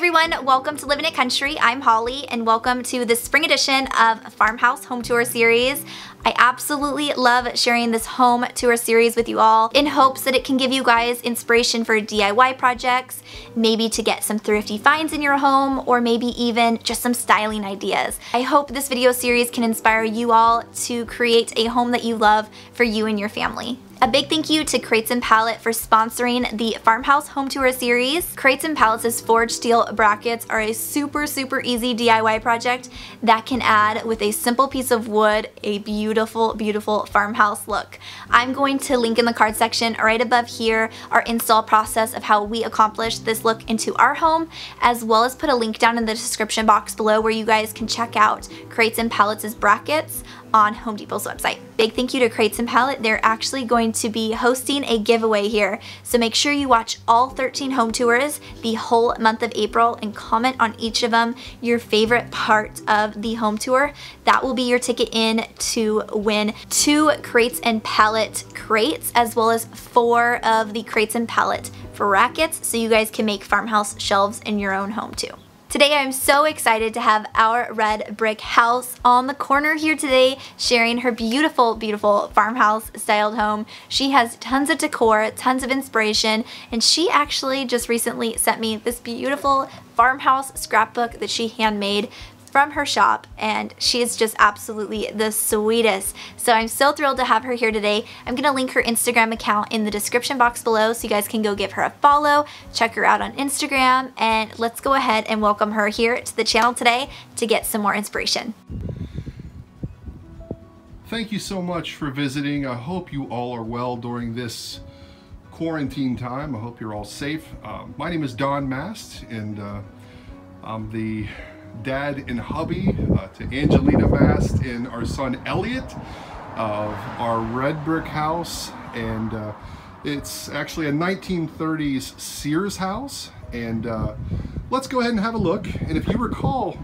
everyone, welcome to Living It Country. I'm Holly and welcome to the spring edition of Farmhouse Home Tour series. I absolutely love sharing this home tour series with you all in hopes that it can give you guys inspiration for DIY projects, maybe to get some thrifty finds in your home, or maybe even just some styling ideas. I hope this video series can inspire you all to create a home that you love for you and your family. A big thank you to Crates and Pallet for sponsoring the Farmhouse Home Tour series. Crates and Pallets' forged steel brackets are a super easy DIY project that can add, with a simple piece of wood, a beautiful farmhouse look. I'm going to link in the card section right above here our install process of how we accomplished this look into our home, as well as put a link down in the description box below where you guys can check out Crates and Pallets' brackets on Home Depot's website. Big thank you to Crates and Pallet. They're actually going to be hosting a giveaway here, so make sure you watch all 13 home tours the whole month of April and comment on each of them your favorite part of the home tour. That will be your ticket in to win 2 Crates and Pallet crates, as well as 4 of the Crates and Pallet brackets, so you guys can make farmhouse shelves in your own home too. Today I'm so excited to have our red brick house on the corner here today, sharing her beautiful farmhouse styled home. She has tons of decor, tons of inspiration, and she actually just recently sent me this beautiful farmhouse scrapbook that she handmade from her shop, and she is just absolutely the sweetest. So I'm so thrilled to have her here today. I'm gonna link her Instagram account in the description box below so you guys can go give her a follow, check her out on Instagram, and let's go ahead and welcome her here to the channel today to get some more inspiration. Thank you so much for visiting. I hope you all are well during this quarantine time. I hope you're all safe. My name is Don Mast, and I'm the dad and hubby to Angelina Mast and our son Elliot of our red brick house, and it's actually a 1930s Sears house. And let's go ahead and have a look. And if you recall,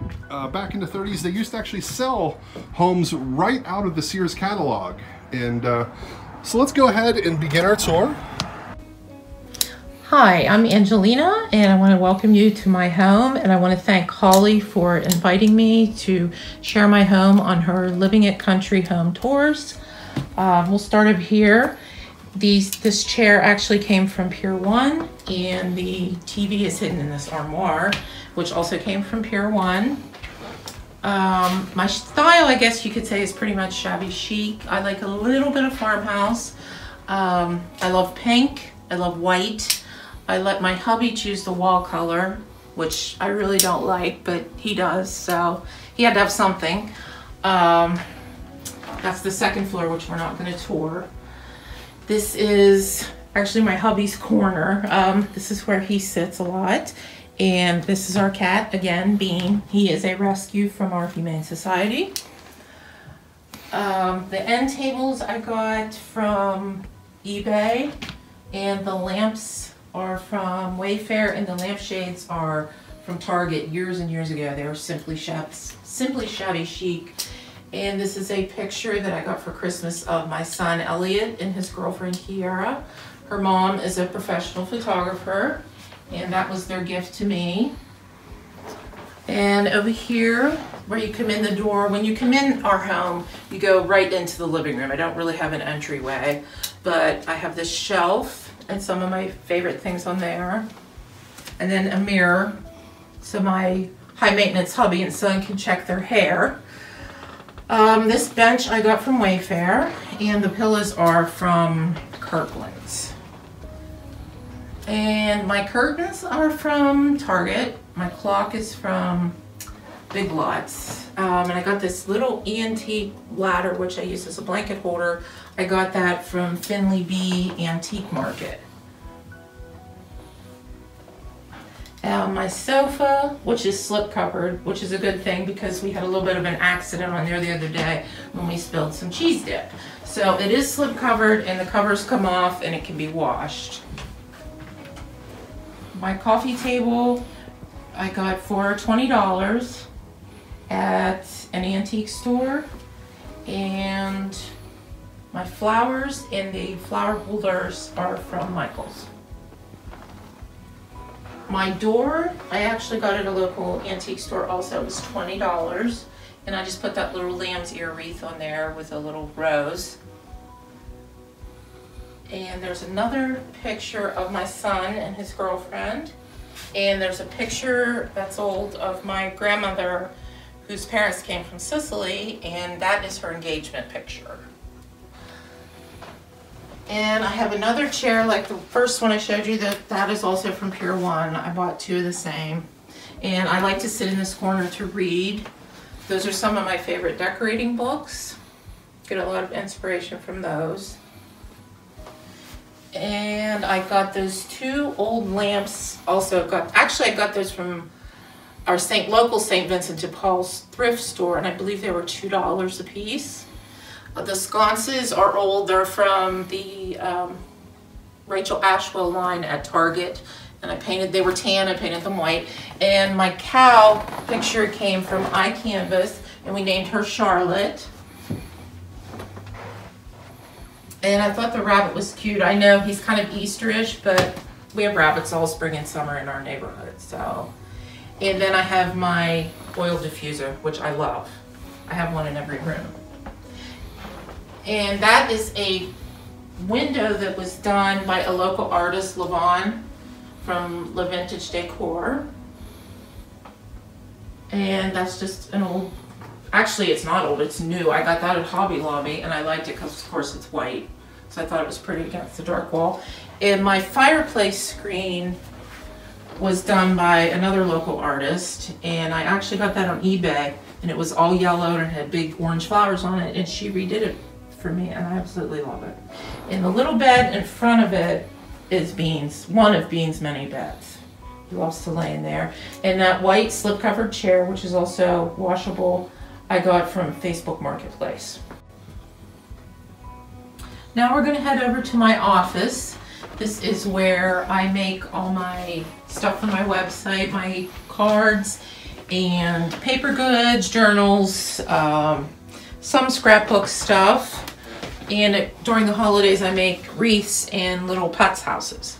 back in the 30s they used to actually sell homes right out of the Sears catalog. And so let's go ahead and begin our tour. Hi, I'm Angelina, and I want to welcome you to my home, and I want to thank Holly for inviting me to share my home on her Living It Country home tours. We'll start over here. This chair actually came from Pier 1, and the TV is hidden in this armoire, which also came from Pier 1. My style, I guess you could say, is pretty much shabby chic. I like a little bit of farmhouse. I love pink, I love white. I let my hubby choose the wall color, which I really don't like, but he does, so he had to have something. That's the second floor, which we're not going to tour. This is actually my hubby's corner. This is where he sits a lot. And this is our cat, again, Bean. He is a rescue from our Humane Society. The end tables I got from eBay, and the lamps are from Wayfair, and the lampshades are from Target years and years ago. They were simply shabby chic. And this is a picture that I got for Christmas of my son Elliot and his girlfriend Kiara. Her mom is a professional photographer, and that was their gift to me. And over here, where you come in the door, when you come in our home, you go right into the living room. I don't really have an entryway, but I have this shelf and some of my favorite things on there, and then a mirror so my high maintenance hubby and son can check their hair. This bench I got from Wayfair, and the pillows are from Kirkland's. And my curtains are from Target. My clock is from Big Lots. And I got this little antique ladder, which I use as a blanket holder. I got that from Finley B Antique Market. My sofa, which is slip covered, which is a good thing because we had a little bit of an accident on there the other day when we spilled some cheese dip. So it is slip covered, and the covers come off and it can be washed. My coffee table I got for $20 at an antique store, and my flowers and the flower holders are from Michael's. My door, I actually got at a local antique store also. It was $20. And I just put that little lamb's ear wreath on there with a little rose. And there's another picture of my son and his girlfriend. And there's a picture that's old of my grandmother whose parents came from Sicily, and that is her engagement picture. And I have another chair like the first one I showed you, that is also from Pier 1. I bought two of the same. And I like to sit in this corner to read. Those are some of my favorite decorating books. Get a lot of inspiration from those. And I got those two old lamps also. I got those from our local St. Vincent de Paul's thrift store, and I believe they were $2 a piece. The sconces are old. They're from the Rachel Ashwell line at Target, and they were tan, I painted them white. And my cow picture came from iCanvas, and we named her Charlotte. And I thought the rabbit was cute. I know he's kind of Easterish, but we have rabbits all spring and summer in our neighborhood, so. And then I have my oil diffuser, which I love. I have one in every room. And that is a window that was done by a local artist, Levon, from Le Vintage Decor. And that's just an old, actually it's not old, it's new. I got that at Hobby Lobby, and I liked it because of course it's white. So I thought it was pretty against the dark wall. And my fireplace screen was done by another local artist, and I actually got that on eBay, and it was all yellow and had big orange flowers on it, and she redid it for me, and I absolutely love it. And the little bed in front of it is Beans, one of Beans' many beds. He loves to lay in there. And that white slip-covered chair, which is also washable, I got from Facebook Marketplace. Now we're going to head over to my office. This is where I make all my stuff for my website, my cards and paper goods, journals, some scrapbook stuff. And during the holidays I make wreaths and little pets' houses.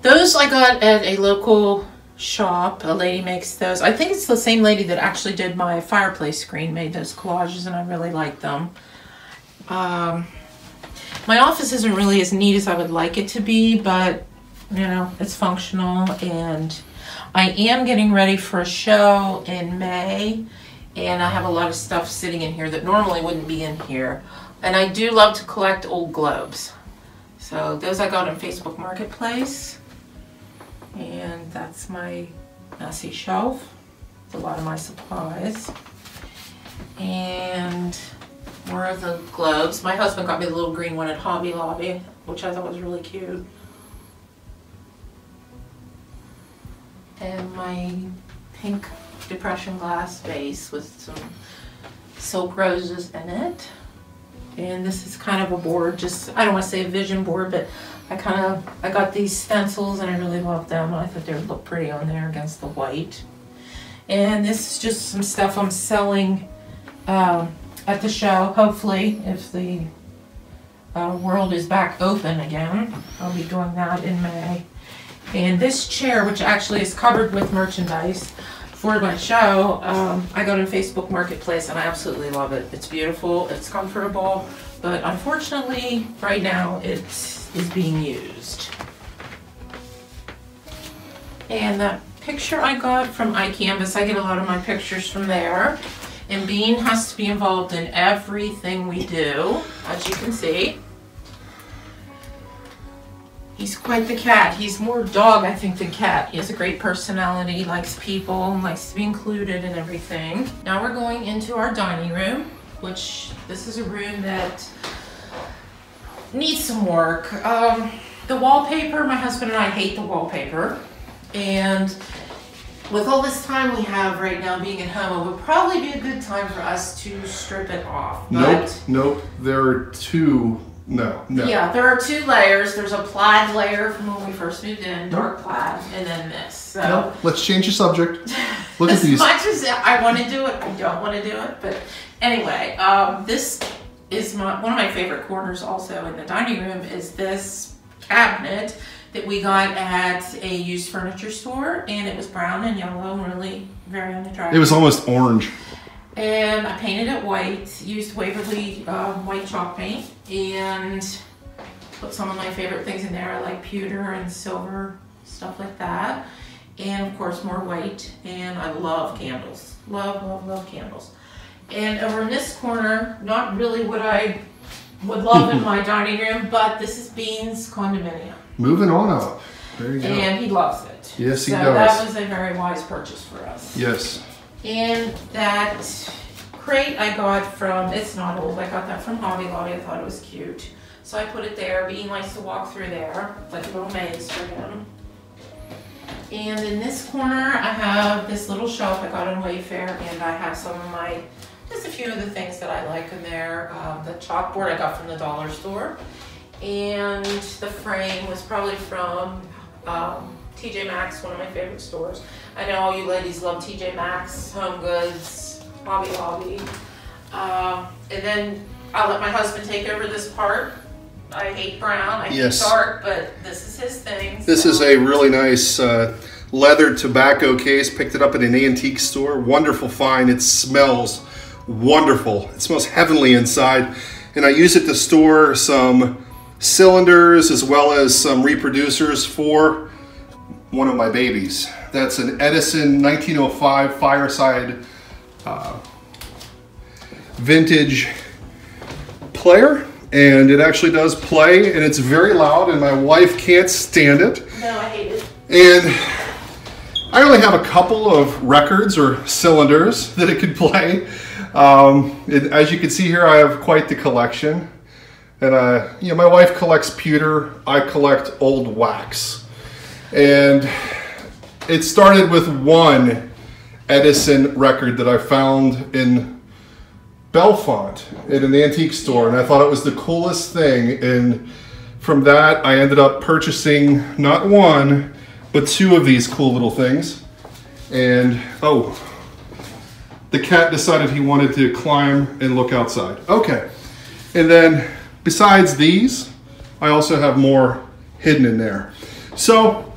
Those I got at a local shop. A lady makes those. I think it's the same lady that actually did my fireplace screen, made those collages, and I really like them. My office isn't really as neat as I would like it to be, but you know, it's functional. And I am getting ready for a show in May, and I have a lot of stuff sitting in here that normally wouldn't be in here. And I do love to collect old globes. So those I got on Facebook Marketplace. And that's my messy shelf with a lot of my supplies. And more of the globes. My husband got me the little green one at Hobby Lobby, which I thought was really cute. And my pink depression glass vase with some silk roses in it. And this is kind of a board, just, I don't want to say a vision board, but I got these stencils and I really love them. I thought they would look pretty on there against the white. And this is just some stuff I'm selling at the show, hopefully, if the world is back open again. I'll be doing that in May. And this chair, which actually is covered with merchandise for my show, I got on Facebook Marketplace and I absolutely love it. It's beautiful, it's comfortable, but unfortunately, right now, it is being used. And that picture I got from iCanvas, I get a lot of my pictures from there. And Bean has to be involved in everything we do, as you can see. He's quite the cat. He's more dog, I think, than cat. He has a great personality, likes people, likes to be included in everything. Now we're going into our dining room, which this is a room that needs some work. The wallpaper, my husband and I hate the wallpaper. And with all this time we have right now being at home, it would probably be a good time for us to strip it off. Nope. There are two. No. Yeah, there are two layers. There's a plaid layer from when we first moved in, dark plaid, and then this. So no, let's change the subject. Look at these. As much as I want to do it, I don't want to do it. But anyway, this is one of my favorite corners also in the dining room is this cabinet that we got at a used furniture store, and it was brown and yellow and really very unattractive. It was almost orange. And I painted it white, used Waverly white chalk paint, and put some of my favorite things in there, like pewter and silver, stuff like that. And of course more white, and I love candles. Love, love, love candles. And over in this corner, not really what I would love in my dining room, but this is Bean's condominium. Moving on up. There you go. And he loves it. Yes, he does. So that was a very wise purchase for us. Yes. And that crate I got from, it's not old, I got that from Hobby Lobby. I thought it was cute. So I put it there. Bean likes to walk through there, like a little maze for him. And in this corner, I have this little shelf I got on Wayfair, and I have some of my, just a few of the things that I like in there. The chalkboard I got from the dollar store. And the frame was probably from TJ Maxx, one of my favorite stores. I know all you ladies love TJ Maxx, Home Goods, Hobby Lobby. And then I'll let my husband take over this part. I hate brown, I hate dark, but this is his thing. This is a really nice leather tobacco case. Picked it up at an antique store. Wonderful find. It smells wonderful. It smells heavenly inside. And I use it to store some cylinders as well as some reproducers for one of my babies. That's an Edison 1905 fireside vintage player, and it actually does play, and it's very loud, and my wife can't stand it. No, I hate it. And I only have a couple of records or cylinders that it could play. As you can see here, I have quite the collection. And you know, my wife collects pewter, I collect old wax. And it started with one Edison record that I found in Bellefonte at an antique store, and I thought it was the coolest thing. And from that, I ended up purchasing not one, but two of these cool little things. And oh, the cat decided he wanted to climb and look outside. Okay, and then besides these, I also have more hidden in there. So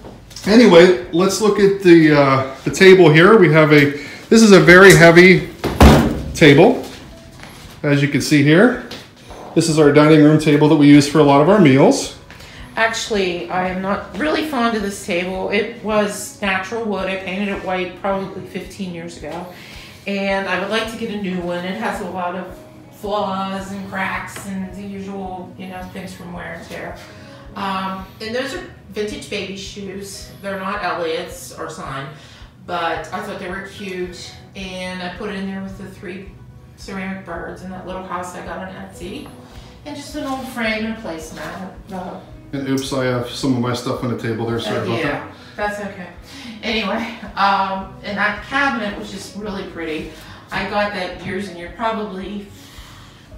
anyway, let's look at the table here. We have this is a very heavy table. As you can see here, this is our dining room table that we use for a lot of our meals. Actually, I am not really fond of this table. It was natural wood. I painted it white probably 15 years ago. And I would like to get a new one. It has a lot of flaws and cracks and the usual, you know, things from wear and tear. And those are vintage baby shoes. They're not Elliott's or Sign, but I thought they were cute. And I put it in there with the 3 ceramic birds in that little house I got on Etsy. And just an old frame and a placemat. And oops, I have some of my stuff on the table there. Sorry about that. That's okay. Anyway, and that cabinet was just really pretty. I got that years and years, probably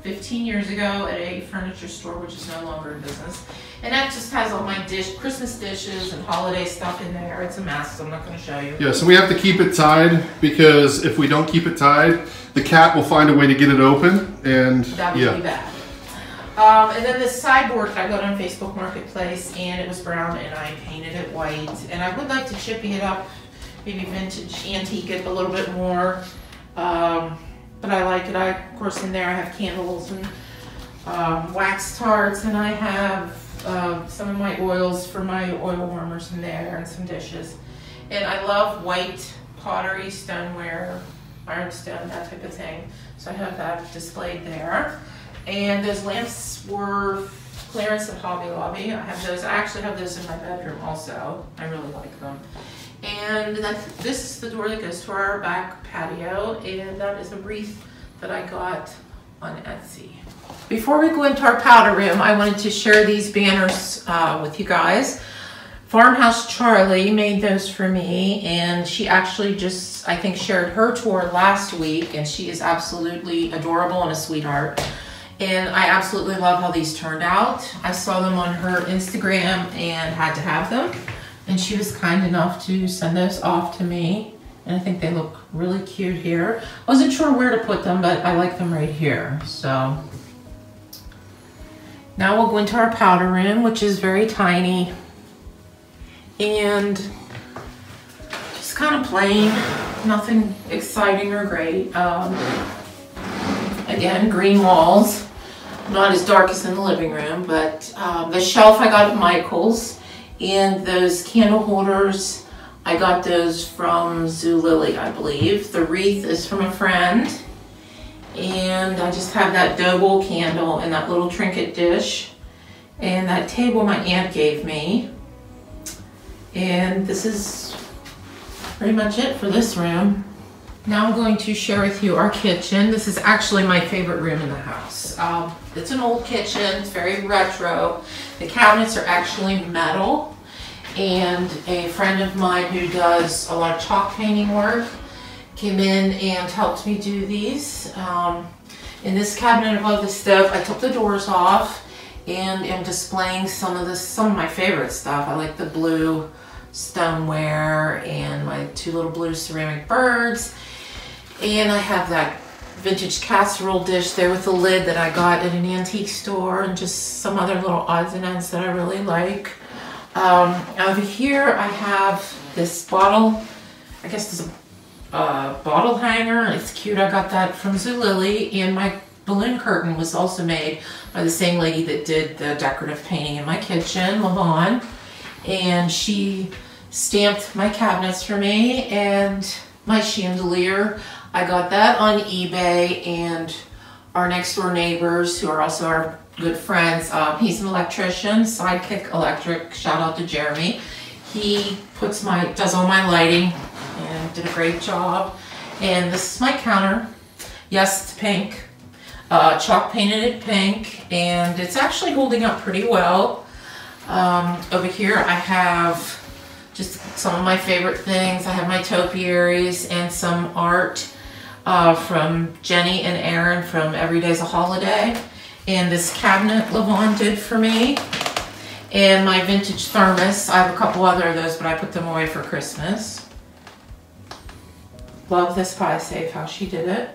15 years ago at a furniture store, which is no longer in business. And that just has all my Christmas dishes and holiday stuff in there. It's a mess, so I'm not going to show you. Yeah, so we have to keep it tied, because if we don't keep it tied, the cat will find a way to get it open, and that would be bad. And then this sideboard I got on Facebook Marketplace, and it was brown, and I painted it white. And I would like to chippy it up, maybe vintage, antique it a little bit more. But I like it. Of course, in there I have candles and wax tarts, and I have some of my oils for my oil warmers in there, and some dishes. And I love white pottery, stoneware, ironstone, that type of thing. So I have that displayed there. And those lamps were clearance at Hobby Lobby. I have those. I actually have those in my bedroom also. I really like them. And this is the door that goes to our back patio, and that is a wreath that I got on Etsy. Before we go into our powder room, I wanted to share these banners with you guys. Farmhouse Charlie made those for me, and she actually just, I think, shared her tour last week, and she is absolutely adorable and a sweetheart. And I absolutely love how these turned out. I saw them on her Instagram and had to have them. And she was kind enough to send those off to me. And I think they look really cute here. I wasn't sure where to put them, but I like them right here. So now we'll go into our powder room, which is very tiny. and just kind of plain, nothing exciting or great. Again, green walls, not as dark as in the living room, but the shelf I got at Michael's, and those candle holders, I got those from Zulily, I believe. The wreath is from a friend, and I just have that dough bowl candle and that little trinket dish, and that table my aunt gave me. And this is pretty much it for this room. Now I'm going to share with you our kitchen. This is actually my favorite room in the house. It's an old kitchen, it's very retro. The cabinets are actually metal, and a friend of mine who does a lot of chalk painting work came in and helped me do these. In this cabinet above the stove, I took the doors off and am displaying some of my favorite stuff. I like the blue stoneware and my two little blue ceramic birds. And I have that vintage casserole dish there with the lid that I got at an antique store, and just some other little odds and ends that I really like. Over here I have this bottle, I guess it's a bottle hanger. It's cute. I got that from Zulily, and my balloon curtain was also made by the same lady that did the decorative painting in my kitchen, Lavon, and she stamped my cabinets for me. And my chandelier, I got that on eBay, and our next door neighbors, who are also our good friends, he's an electrician, Sidekick Electric, shout out to Jeremy. He does all my lighting and did a great job. And this is my counter. Yes, it's pink. Chalk painted it pink, and it's actually holding up pretty well. Over here I have just some of my favorite things. I have my topiaries and some art from Jenny and Aaron from Every Day's a Holiday. And this cabinet Lavon did for me. And my vintage thermos. I have a couple other of those, but I put them away for Christmas. Love this pie safe, how she did it.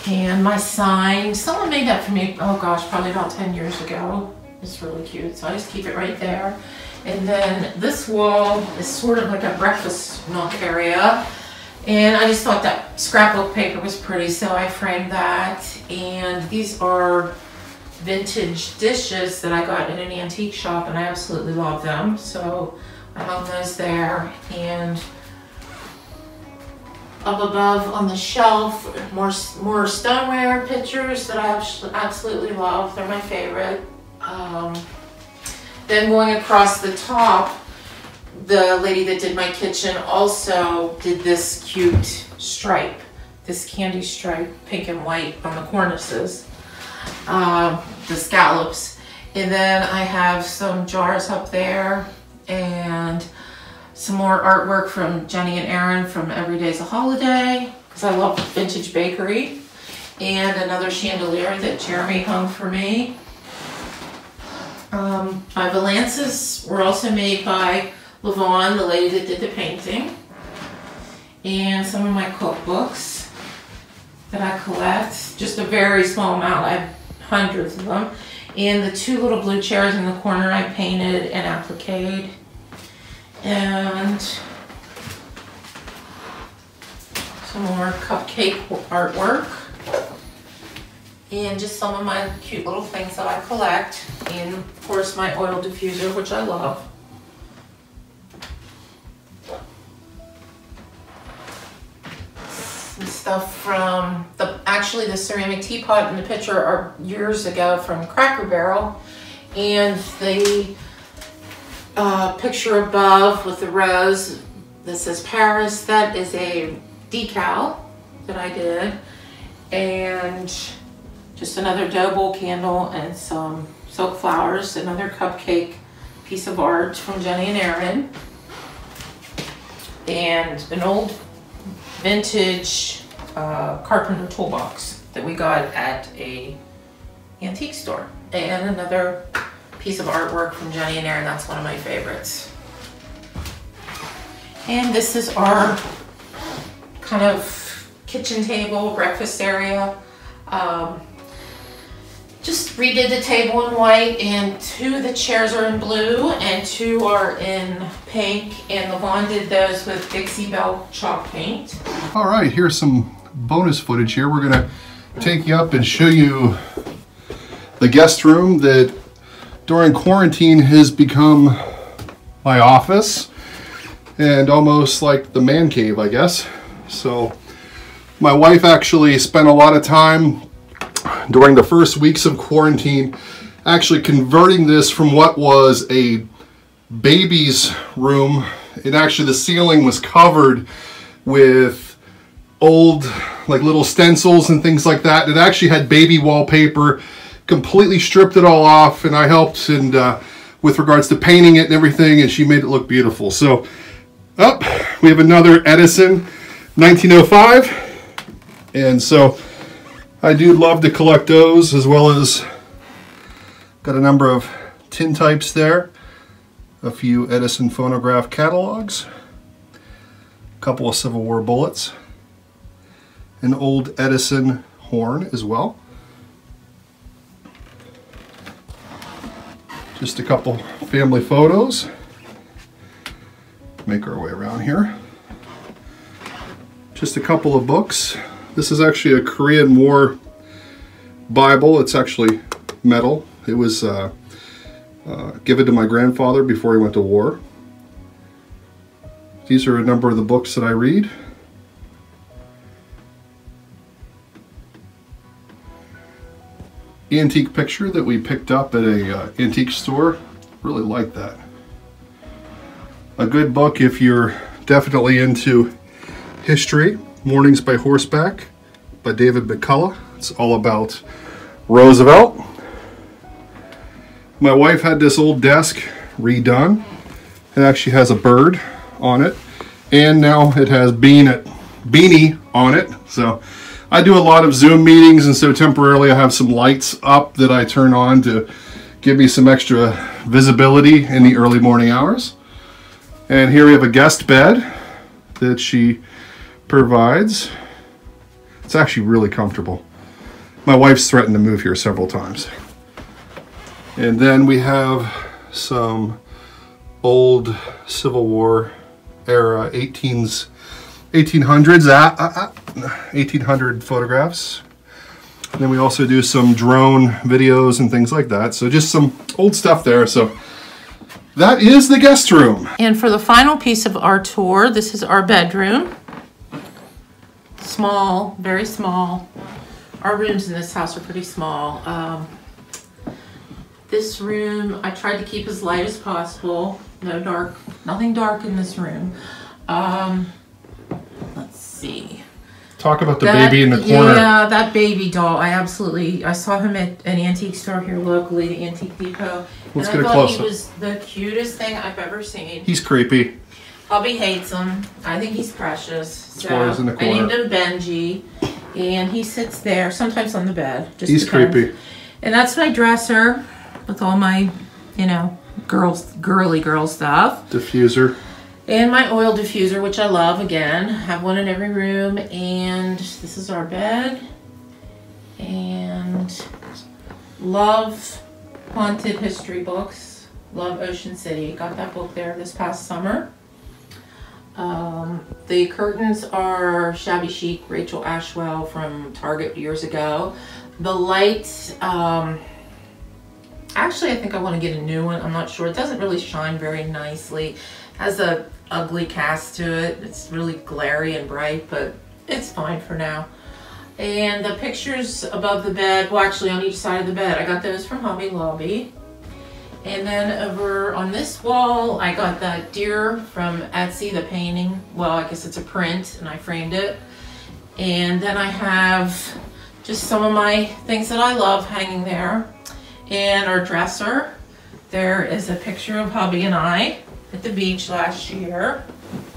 And my sign, someone made that for me, oh gosh, probably about 10 years ago. It's really cute, so I just keep it right there. And then this wall is sort of like a breakfast nook area. And I just thought that scrapbook paper was pretty, so I framed that. And these are vintage dishes that I got in an antique shop, and I absolutely love them. So I hung those there. And up above on the shelf, more stoneware pictures that I absolutely love. They're my favorite. Then going across the top, the lady that did my kitchen also did this cute stripe, this candy stripe, pink and white on the cornices, the scallops. And then I have some jars up there and some more artwork from Jenny and Aaron from Every Day's a Holiday, because I love vintage bakery, and another chandelier that Jeremy hung for me. My valances were also made by Lavon, the lady that did the painting. And some of my cookbooks that I collect, just a very small amount, I have hundreds of them. And the two little blue chairs in the corner I painted and appliqued. And some more cupcake artwork. And just some of my cute little things that I collect. And of course my oil diffuser, which I love. Some stuff from actually the ceramic teapot in the picture are years ago from Cracker Barrel. And the picture above with the rose that says Paris, that is a decal that I did. And just another dough bowl candle and some silk flowers, another cupcake piece of art from Jenny and Aaron, and an old vintage carpenter toolbox that we got at a antique store, and another piece of artwork from Jenny and Aaron. That's one of my favorites. And this is our kind of kitchen table, breakfast area. just redid the table in white, and 2 of the chairs are in blue and 2 are in pink, and Levon did those with Dixie Belle chalk paint. All right, here's some bonus footage here. We're gonna take you up and show you the guest room that during quarantine has become my office and almost like the man cave, I guess. So my wife actually spent a lot of time during the first weeks of quarantine actually converting this from what was a baby's room, and actually the ceiling was covered with old like little stencils and things like that. It actually had baby wallpaper, completely stripped it all off, and I helped and with regards to painting it and everything, and she made it look beautiful. So we have another Edison 1905, and so I do love to collect those, as well as got a number of tin types there, a few Edison phonograph catalogs, a couple of Civil War bullets, an old Edison horn as well, just a couple family photos. Make our way around here. Just a couple of books. This is actually a Korean War Bible. It's actually metal. It was given to my grandfather before he went to war. These are a number of the books that I read. Antique picture that we picked up at a antique store. Really like that. A good book if you're definitely into history. Mornings by Horseback by David McCullough. It's all about Roosevelt. My wife had this old desk redone. It actually has a bird on it, and now it has Beanie on it. So I do a lot of Zoom meetings, and so temporarily I have some lights up that I turn on to give me some extra visibility in the early morning hours. And here we have a guest bed that she provides. It's actually really comfortable. My wife's threatened to move here several times. And then we have some old Civil War era 1800s 1800 photographs. And then we also do some drone videos and things like that. So just some old stuff there. So that is the guest room. And for the final piece of our tour, this is our bedroom. Small, very small. Our rooms in this house are pretty small. This room, I tried to keep as light as possible. No dark, nothing dark in this room. Let's see. Talk about the baby in the corner. Yeah, that baby doll. I saw him at an antique store here locally, the Antique Depot. Let's and get I a thought close-up. he was the cutest thing I've ever seen. He's creepy. Hubby hates him. I think he's precious. So Squirrel's in the corner. I named him Benji, and he sits there, sometimes on the bed. Just He's depends. creepy. And that's my dresser with all my, you know, girly girl stuff. Diffuser. And my oil diffuser, which I love, again. Have one in every room. And this is our bed. And love haunted history books. Love Ocean City. Got that book there this past summer. The curtains are Shabby Chic, Rachel Ashwell from Target years ago. The lights, actually I think I want to get a new one. I'm not sure. It doesn't really shine very nicely. Has a ugly cast to it. It's really glary and bright, but it's fine for now. And the pictures above the bed, well actually on each side of the bed, I got those from Hobby Lobby. And then over on this wall, I got that deer from Etsy, the painting. Well, I guess it's a print, and I framed it. And then I have just some of my things that I love hanging there. And our dresser, there is a picture of hubby and I at the beach last year.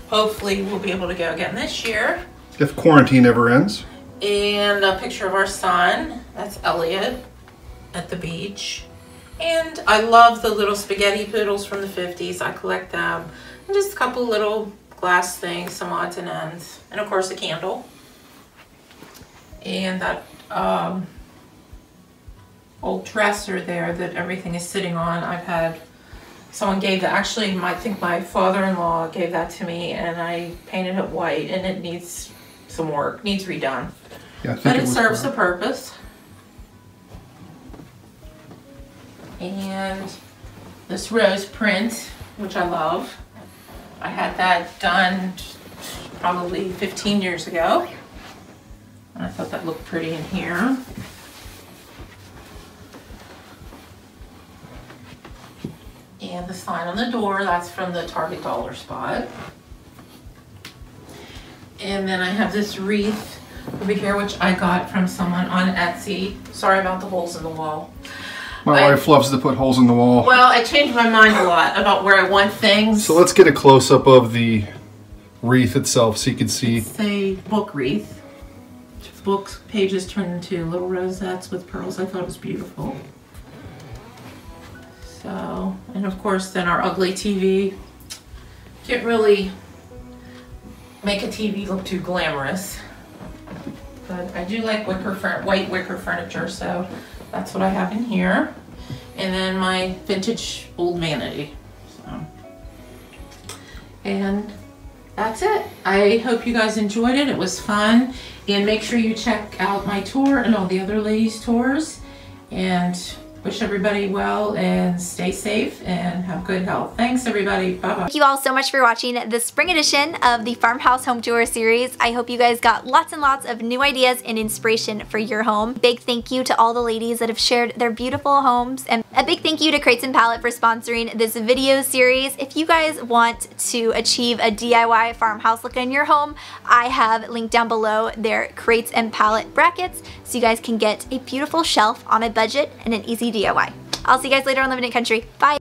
Hopefully we'll be able to go again this year. If quarantine ever ends. And a picture of our son, that's Elliot, at the beach. And I love the little spaghetti poodles from the 50s. I collect them. And just a couple little glass things, some odds and ends. And of course a candle. And that old dresser there that everything is sitting on. I've had someone gave that, actually I think my father-in-law gave that to me, and I painted it white, and it needs some work, needs redone. Yeah, I think but it serves fine. the purpose. And this rose print, which I love. I had that done probably 15 years ago. And I thought that looked pretty in here. And the sign on the door, that's from the Target dollar spot. And then I have this wreath over here, which I got from someone on Etsy. Sorry about the holes in the wall. My wife loves to put holes in the wall. Well, I changed my mind a lot about where I want things. So let's get a close-up of the wreath itself so you can see. It's a book wreath. Book pages turned into little rosettes with pearls. I thought it was beautiful. So, and of course then our ugly TV. Can't really make a TV look too glamorous. But I do like white wicker furniture, so that's what I have in here. And then my vintage old vanity. So. And that's it. I hope you guys enjoyed it. It was fun. And make sure you check out my tour and all the other ladies' tours. And wish everybody well and stay safe and have good health. Thanks everybody. Bye-bye. Thank you all so much for watching the spring edition of the Farmhouse Home Tour series. I hope you guys got lots and lots of new ideas and inspiration for your home. Big thank you to all the ladies that have shared their beautiful homes, and a big thank you to Crates and Palette for sponsoring this video series. If you guys want to achieve a DIY farmhouse look in your home, I have linked down below their Crates and Palette brackets so you guys can get a beautiful shelf on a budget and an easy DIY. I'll see you guys later on Living in Country. Bye!